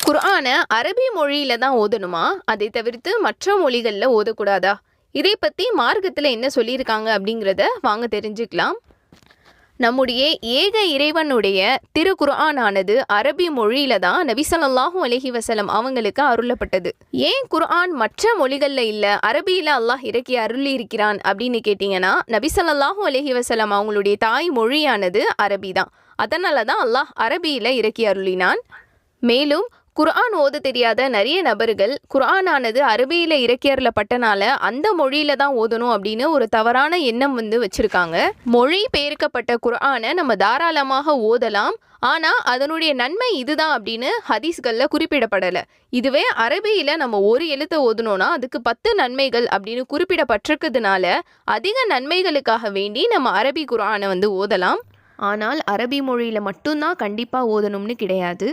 குர்ஆனை அரபி மொழியில தான் ஓதணுமா? அதை தவிர்த்து மற்ற மொழிகள்ல ஓதக்கூடாதா? இதை பத்தி மார்க்கத்துல என்ன சொல்லியிருக்காங்க அப்படிங்கிறத வாங்க தெரிஞ்சுக்கலாம். நம்முடைய ஏக இறைவனுடைய திரு குர்ஆனானது அரபி மொழியில தான் நபி ஸல்லல்லாஹு அலைஹி வஸல்லம் அவங்களுக்கு அருளப்பட்டது. ஏன் குர்ஆன் மற்ற மொழிகள்ல இல்ல அரபியில அல்லாஹ் இறக்கி அருளி இருக்கிறான் அப்படின்னு கேட்டீங்கன்னா, நபி ஸல்லல்லாஹு அலைஹி வஸல்லம் அவங்களுடைய தாய் மொழியானது அரபி தான். அதனால தான் அல்லாஹ் அரபியில இறக்கி அருளினான். மேலும் குர்ஆன் ஓத தெரியாத நிறைய நபர்கள் குர்ஆனானது அரபியில இறக்கி அருளப்பட்டனால அந்த மொழியில தான் ஓதணும் அப்படின்னு ஒரு தவறான எண்ணம் வச்சிருக்காங்க. மொழி பெயர்க்கப்பட்ட குர்ஆனை நம்ம தாராளமாக ஓதலாம். ஆனா அதனுடைய நன்மை இதுதான் அப்படின்னு ஹதீஸ்கள்ல குறிப்பிடப்படலை. இதுவே அரபியில நம்ம ஒரு எழுத்தை ஓதணும்னா அதுக்கு 10 நன்மைகள் அப்படின்னு குறிப்பிடப்பட்டிருக்கிறதுனால அதிக நன்மைகளுக்காக வேண்டி நம்ம அரபி குர்ஆனை ஓதலாம். ஆனால் அரபி மொழியில மட்டும்தான் கண்டிப்பா ஓதணும்னு கிடையாது.